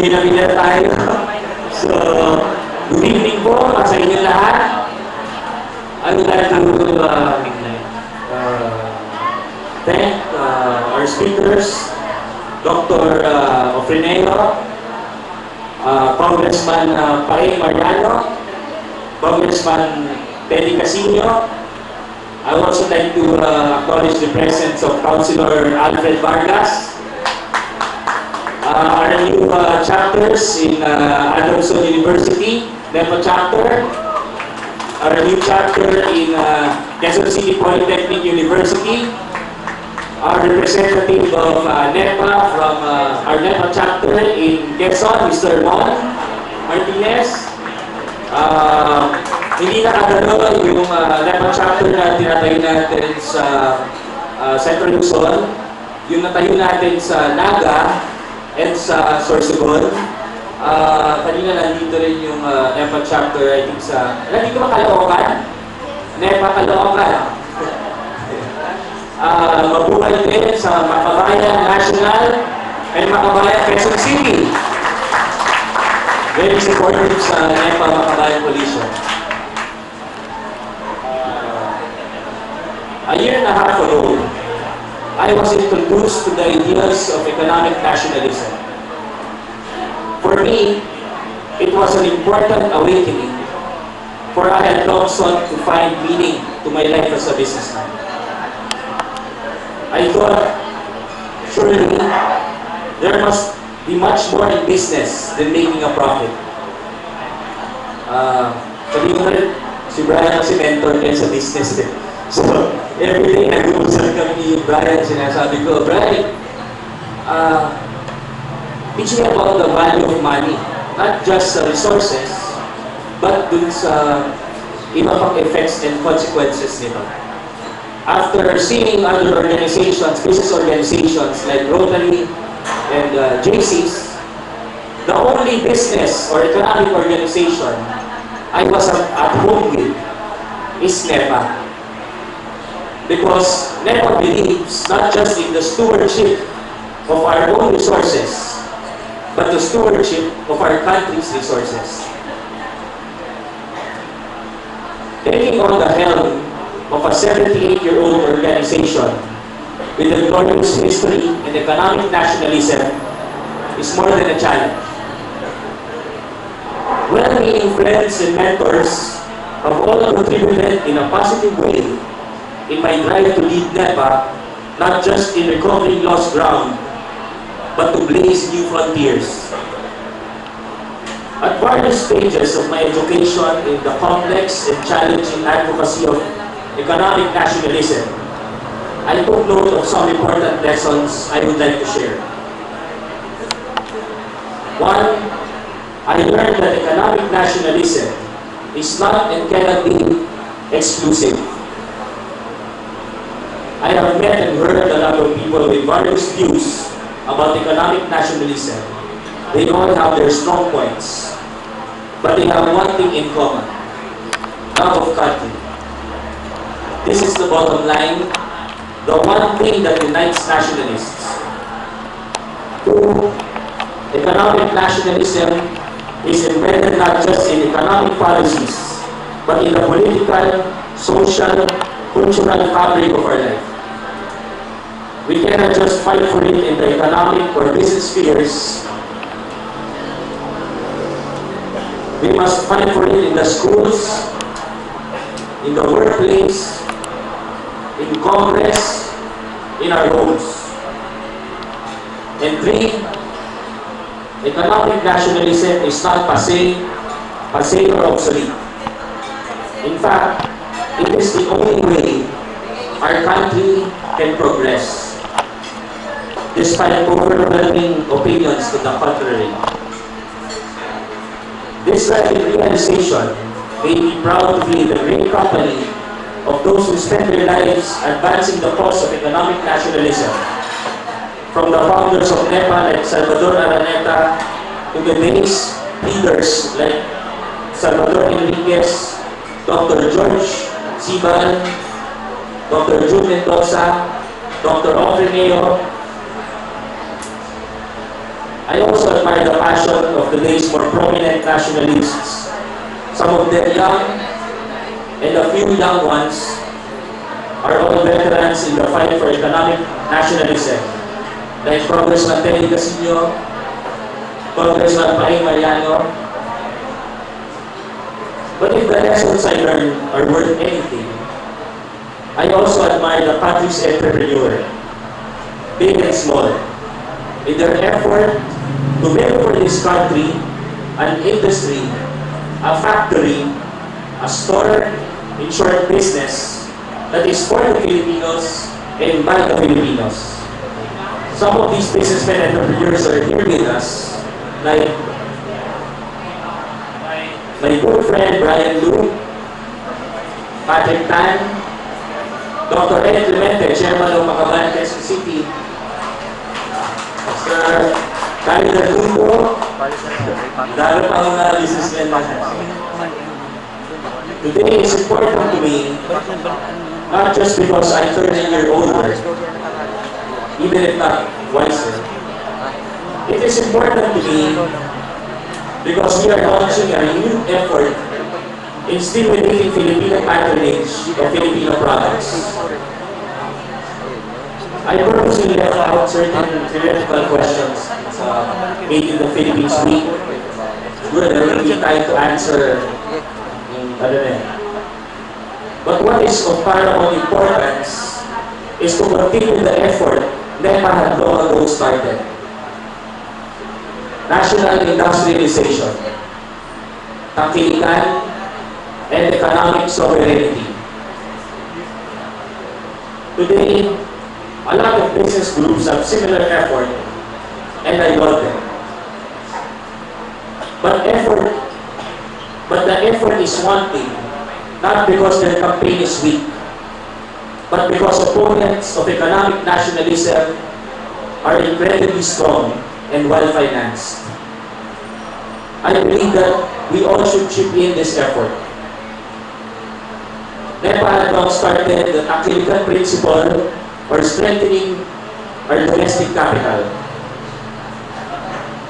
ginamit tayo. So, good evening po sa inyo lahat. I would like to thank our speakers, Dr. Ofreneo, Congressman Pae Mariano, Congressman Teddy Casino. I would also like to acknowledge the presence of Councilor Alfred Vargas, our new chapters in Adamson University, NEPA chapter, our new chapter in Quezon City Polytechnic University, our representative of NEPA from our NEPA chapter in Quezon, Mr. Mon Martinez. Hindi nakagano yung NEPA chapter na tinatayo natin sa Central Luzon, yung natayo natin sa Naga at sa Sorsogon. Kanina nandito rin yung NEPA chapter, I think sa... Nandito ba Caloocan? NEPA Caloocan. Mabuhay din sa Makabayan National and Makabayan Quezon City. Very supportive sa NEPA Makabayan Coalition. A year and a half ago, I was introduced to the ideas of economic nationalism. For me, it was an important awakening, for I had long sought to find meaning to my life as a businessman. I thought, surely, there must be much more in business than making a profit. Sabi ko rin, si Brian ang si mentor niya sa business din. So, every day nag-uusap kami ni Brian, sinasabi ko, Brian, teach me about the value of money, not just sa resources, but dun sa iba pang effects and consequences nito. After seeing other organizations, business organizations like Rotary and JCs, the only business or economic organization I was at home with is NEPA. Because NEPA believes not just in the stewardship of our own resources, but the stewardship of our country's resources. Taking on the helm of a 78-year-old organization with a glorious history in economic nationalism is more than a challenge. Well-meaning friends and mentors have all contributed in a positive way in my drive to lead NEPA, not just in recovering lost ground, but to blaze new frontiers. At various stages of my education in the complex and challenging advocacy of economic nationalism, I took note of some important lessons I would like to share. One, I learned that economic nationalism is not and cannot be exclusive. I have met and heard a lot of people with various views about economic nationalism. They all have their strong points, but they have one thing in common: love of country. This is the bottom line, the one thing that unites nationalists. Two, economic nationalism is embedded not just in economic policies, but in the political, social, cultural fabric of our life. We cannot just fight for it in the economic or business spheres. We must fight for it in the schools, in the workplace, in Congress, in our homes. And three, economic nationalism is not passé or obsolete. In fact, it is the only way our country can progress, despite overwhelming opinions to the contrary. This realization made me proud to be the great company of those who spend their lives advancing the cause of economic nationalism. From the founders of NEPA like Salvador Araneta to today's leaders like Salvador Enriquez, Dr. George Siban, Dr. June Mendoza, Dr. Ofreneo. I also admire the passion of today's more prominent nationalists. Some of them young, and a few young ones are all veterans in the fight for economic nationalism, like Congressman Teddy Casino, Congressman Paing Mariano. But if the lessons I learned are worth anything, I also admire the country's entrepreneur, big and small, in their effort to make for this country an industry, a factory, a store, in short, business that is for the Filipinos and by the Filipinos. Some of these businessmen and entrepreneurs are here with us, like my good friend Brian Lu, Patrick Tan, Dr. Ed Clemente, Chairman of Makabayan, Quezon City, Mr. Kyle Dardundo, dami pa mga businessmen natin. Today is important to me, not just because I turned a year older, even if not wiser. It is important to me because we are launching a renewed effort in stimulating Filipino patronage of Filipino products. I purposely left out certain theoretical questions made in the Philippines week. Good, there will be time to answer. But what is of paramount importance is to continue the effort NEPA had long ago started. National industrialization, tangkilikan, and economic sovereignty. Today, a lot of business groups have similar effort, and I love them. But the effort is one thing, not because their campaign is weak, but because opponents of economic nationalism are incredibly strong and well-financed. I believe that we all should chip in this effort. NEPA had long started the tangkilikan principle or strengthening our domestic capital.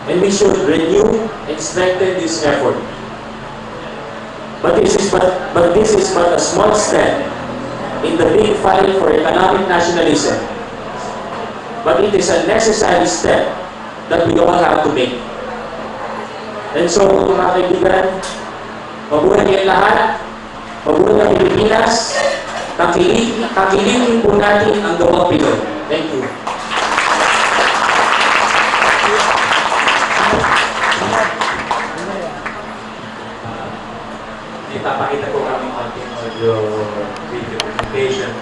And we should renew and strengthen this effort. But this is but a small step in the big fight for economic nationalism. But it is a necessary step that we all have to make. And so, mga kaibigan, mabuhay kayong lahat, mabuhay ang Pilipinas, kakilingin po natin ang gawang Pinoy. Thank you. Ipapakita ko kami konting audio video presentation.